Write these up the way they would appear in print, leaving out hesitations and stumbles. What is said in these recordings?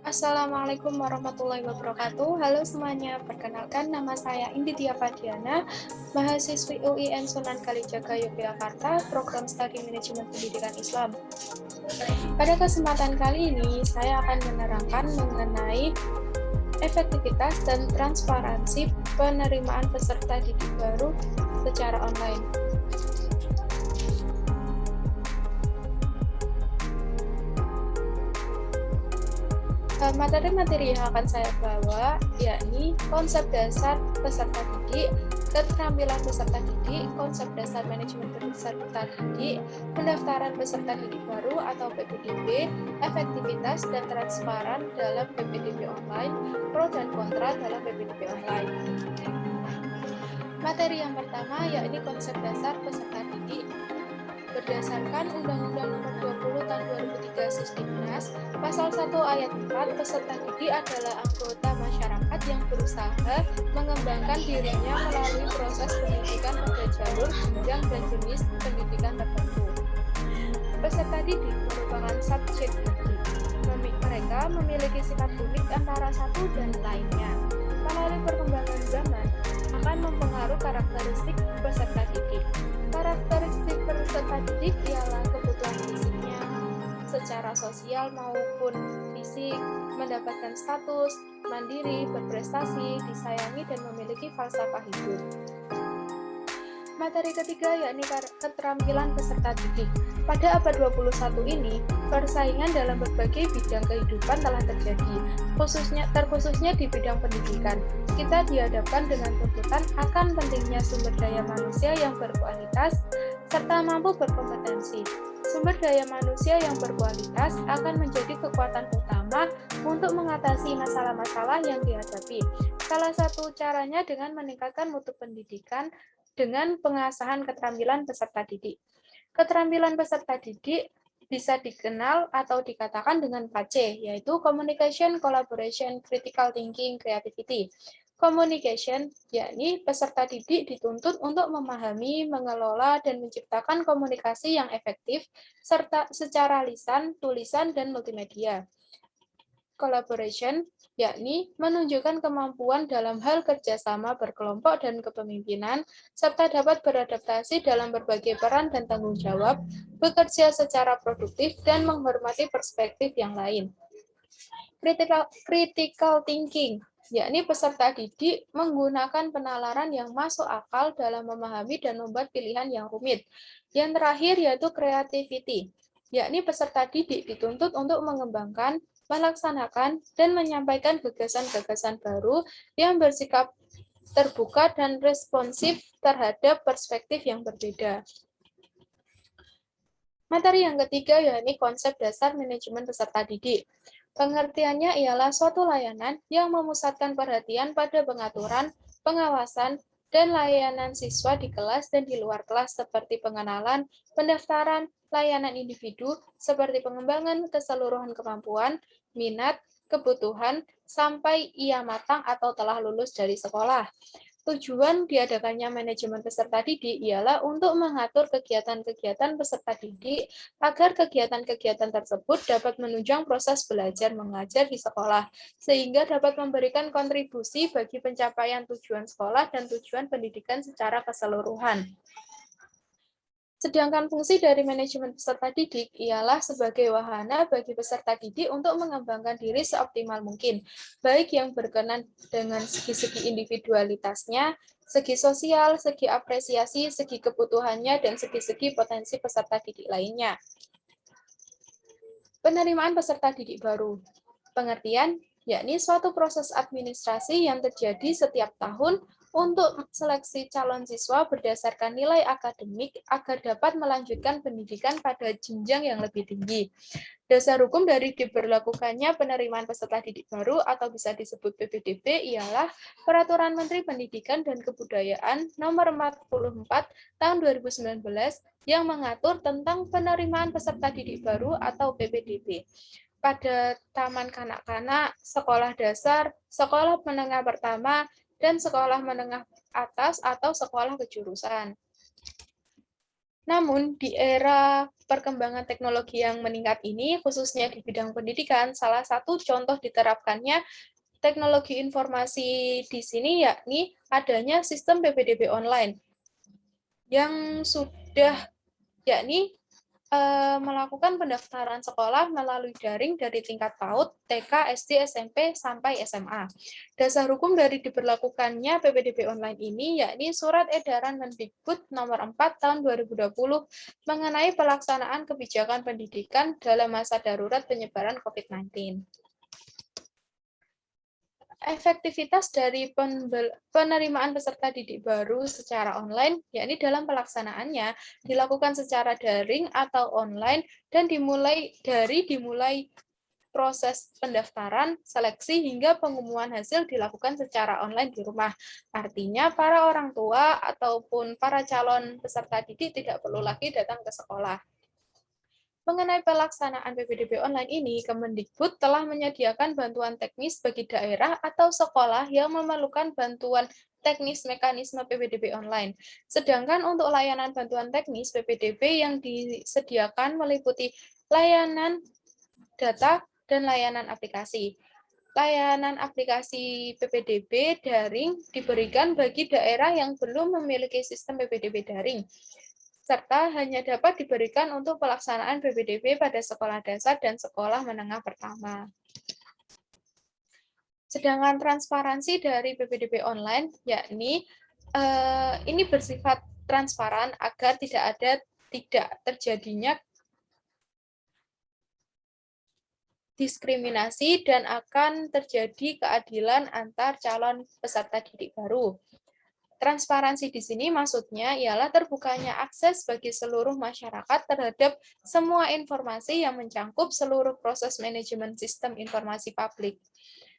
Assalamualaikum warahmatullahi wabarakatuh. Halo semuanya, perkenalkan nama saya Inditya Fadiana, mahasiswi UIN Sunan Kalijaga Yogyakarta, program studi manajemen pendidikan Islam. Pada kesempatan kali ini, saya akan menerangkan mengenai efektivitas dan transparansi penerimaan peserta didik baru secara online. Materi-materi yang akan saya bawa yakni konsep dasar peserta didik, keterampilan peserta didik, konsep dasar manajemen peserta didik, pendaftaran peserta didik baru atau PPDB, efektivitas dan transparan dalam PPDB online, pro dan kontra dalam PPDB online. Materi yang pertama yakni konsep dasar peserta didik. Berdasarkan Undang-Undang Nomor 20 Tahun 2003 Sisdiknas, Pasal 1 Ayat 4, peserta didik adalah anggota masyarakat yang berusaha mengembangkan dirinya melalui proses pendidikan pada jalur, jenjang, dan jenis pendidikan tertentu. Peserta didik merupakan subjek didik. Mereka memiliki sifat unik antara satu dan lainnya. Melalui perkembangan zaman, akan mempengaruhi karakteristik peserta didik. Karakteristik peserta didik ialah kebutuhan fisiknya, secara sosial maupun fisik, mendapatkan status, mandiri, berprestasi, disayangi, dan memiliki falsafah hidup. Materi ketiga yakni keterampilan peserta didik. Pada abad 21 ini, persaingan dalam berbagai bidang kehidupan telah terjadi, terkhususnya di bidang pendidikan. Kita dihadapkan dengan tuntutan akan pentingnya sumber daya manusia yang berkualitas serta mampu berkompetensi. Sumber daya manusia yang berkualitas akan menjadi kekuatan utama untuk mengatasi masalah-masalah yang dihadapi. Salah satu caranya dengan meningkatkan mutu pendidikan dengan pengasahan keterampilan peserta didik. Keterampilan peserta didik bisa dikenal atau dikatakan dengan 4C, yaitu Communication, Collaboration, Critical Thinking, Creativity. Communication, yakni peserta didik dituntut untuk memahami, mengelola, dan menciptakan komunikasi yang efektif, serta secara lisan, tulisan, dan multimedia. Collaboration, yakni menunjukkan kemampuan dalam hal kerjasama berkelompok dan kepemimpinan, serta dapat beradaptasi dalam berbagai peran dan tanggung jawab, bekerja secara produktif, dan menghormati perspektif yang lain. Critical thinking, yakni peserta didik menggunakan penalaran yang masuk akal dalam memahami dan membuat pilihan yang rumit. Yang terakhir yaitu creativity, yakni peserta didik dituntut untuk mengembangkan, melaksanakan, dan menyampaikan gagasan-gagasan baru yang bersikap terbuka dan responsif terhadap perspektif yang berbeda. Materi yang ketiga yakni konsep dasar manajemen peserta didik. Pengertiannya ialah suatu layanan yang memusatkan perhatian pada pengaturan, pengawasan, dan layanan siswa di kelas dan di luar kelas seperti pengenalan, pendaftaran, layanan individu, seperti pengembangan keseluruhan kemampuan, minat, kebutuhan, sampai ia matang atau telah lulus dari sekolah. Tujuan diadakannya manajemen peserta didik ialah untuk mengatur kegiatan-kegiatan peserta didik agar kegiatan-kegiatan tersebut dapat menunjang proses belajar mengajar di sekolah, sehingga dapat memberikan kontribusi bagi pencapaian tujuan sekolah dan tujuan pendidikan secara keseluruhan. Sedangkan fungsi dari manajemen peserta didik ialah sebagai wahana bagi peserta didik untuk mengembangkan diri seoptimal mungkin, baik yang berkenan dengan segi-segi individualitasnya, segi sosial, segi apresiasi, segi kebutuhannya, dan segi-segi potensi peserta didik lainnya. Penerimaan peserta didik baru. Pengertian, yakni suatu proses administrasi yang terjadi setiap tahun untuk seleksi calon siswa berdasarkan nilai akademik agar dapat melanjutkan pendidikan pada jenjang yang lebih tinggi. Dasar hukum dari diberlakukannya penerimaan peserta didik baru atau bisa disebut PPDB ialah Peraturan Menteri Pendidikan dan Kebudayaan Nomor 44 Tahun 2019 yang mengatur tentang penerimaan peserta didik baru atau PPDB. Pada taman kanak-kanak, sekolah dasar, sekolah menengah pertama, dan sekolah menengah atas atau sekolah kejurusan. Namun, di era perkembangan teknologi yang meningkat ini, khususnya di bidang pendidikan, salah satu contoh diterapkannya teknologi informasi di sini yakni adanya sistem PPDB online yang sudah yakni melakukan pendaftaran sekolah melalui daring dari tingkat PAUD, TK, SD, SMP, sampai SMA. Dasar hukum dari diberlakukannya PPDB online ini yakni Surat Edaran Mendikbud Nomor 4 Tahun 2020 mengenai pelaksanaan kebijakan pendidikan dalam masa darurat penyebaran COVID-19. Efektivitas dari penerimaan peserta didik baru secara online, yakni dalam pelaksanaannya dilakukan secara daring atau online dan dimulai proses pendaftaran, seleksi, hingga pengumuman hasil dilakukan secara online di rumah. Artinya, para orang tua ataupun para calon peserta didik tidak perlu lagi datang ke sekolah. Mengenai pelaksanaan PPDB online ini, Kemendikbud telah menyediakan bantuan teknis bagi daerah atau sekolah yang memerlukan bantuan teknis mekanisme PPDB online. Sedangkan untuk layanan bantuan teknis PPDB yang disediakan meliputi layanan data dan layanan aplikasi. Layanan aplikasi PPDB daring diberikan bagi daerah yang belum memiliki sistem PPDB daring, serta hanya dapat diberikan untuk pelaksanaan PPDB pada sekolah dasar dan sekolah menengah pertama. Sedangkan transparansi dari PPDB online, yakni ini bersifat transparan agar tidak terjadinya diskriminasi dan akan terjadi keadilan antar calon peserta didik baru. Transparansi di sini maksudnya ialah terbukanya akses bagi seluruh masyarakat terhadap semua informasi yang mencangkup seluruh proses manajemen sistem informasi publik,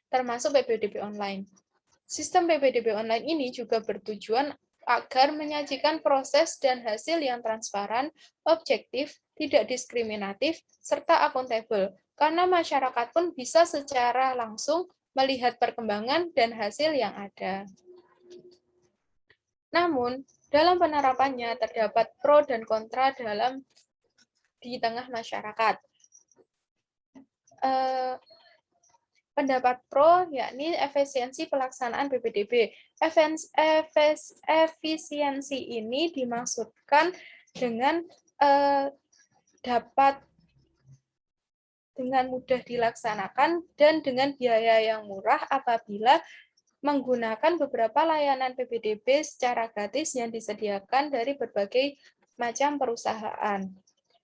termasuk PPDB online. Sistem PPDB online ini juga bertujuan agar menyajikan proses dan hasil yang transparan, objektif, tidak diskriminatif, serta akuntabel, karena masyarakat pun bisa secara langsung melihat perkembangan dan hasil yang ada. Namun, dalam penerapannya terdapat pro dan kontra di tengah masyarakat. Pendapat pro yakni efisiensi pelaksanaan PPDB. Efisiensi ini dimaksudkan dengan dapat dengan mudah dilaksanakan dan dengan biaya yang murah apabila menggunakan beberapa layanan PPDB secara gratis yang disediakan dari berbagai macam perusahaan.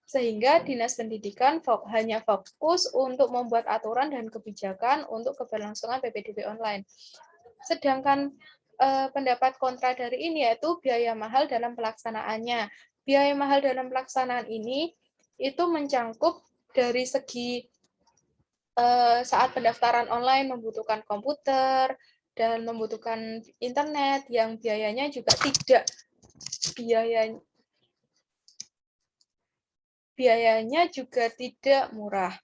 Sehingga Dinas Pendidikan hanya fokus untuk membuat aturan dan kebijakan untuk keberlangsungan PPDB online. Sedangkan pendapat kontra dari ini yaitu biaya mahal dalam pelaksanaannya. Biaya mahal dalam pelaksanaan ini itu mencangkup dari segi saat pendaftaran online membutuhkan komputer, dan membutuhkan internet yang biayanya juga biayanya juga tidak murah.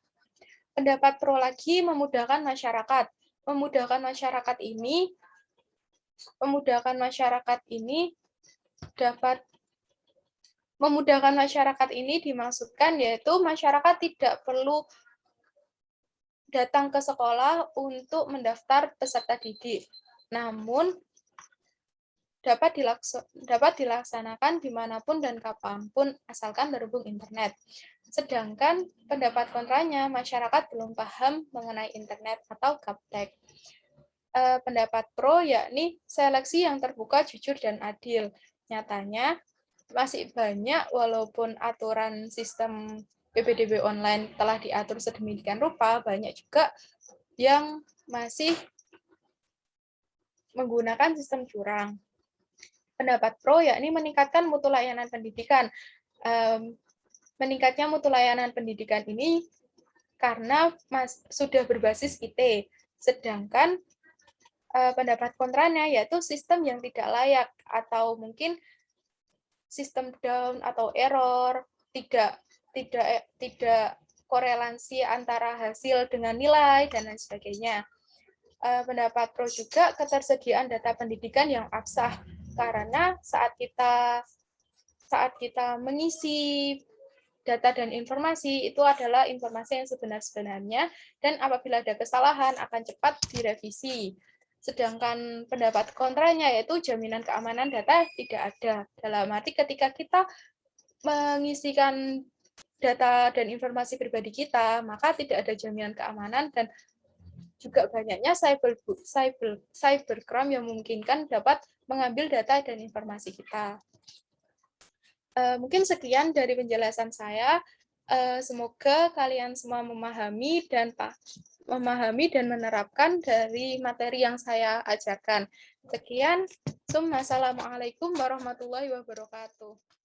Pendapat pro lagi memudahkan masyarakat. Memudahkan masyarakat ini dimaksudkan yaitu masyarakat tidak perlu datang ke sekolah untuk mendaftar peserta didik. Namun, dapat dilaksanakan dimanapun dan kapanpun asalkan terhubung internet. Sedangkan pendapat kontranya, masyarakat belum paham mengenai internet atau gaptek. Pendapat pro yakni seleksi yang terbuka, jujur, dan adil. Nyatanya, masih banyak walaupun aturan sistem PPDB online telah diatur sedemikian rupa, banyak juga yang masih menggunakan sistem curang. Pendapat pro yakni meningkatkan mutu layanan pendidikan. Meningkatnya mutu layanan pendidikan ini karena sudah berbasis IT. Sedangkan pendapat kontranya yaitu sistem yang tidak layak atau mungkin sistem down atau error, tidak korelasi antara hasil dengan nilai, dan lain sebagainya. Pendapat pro juga ketersediaan data pendidikan yang absah, karena saat kita saat kita mengisi data dan informasi itu adalah informasi yang sebenar-benarnya, dan apabila ada kesalahan akan cepat direvisi. Sedangkan pendapat kontranya yaitu jaminan keamanan data tidak ada. Dalam arti ketika kita mengisikan data dan informasi pribadi kita, maka tidak ada jaminan keamanan dan juga banyaknya cybercrime yang memungkinkan dapat mengambil data dan informasi kita. Mungkin sekian dari penjelasan saya. Semoga kalian semua memahami dan menerapkan dari materi yang saya ajarkan. Sekian. Assalamualaikum warahmatullahi wabarakatuh.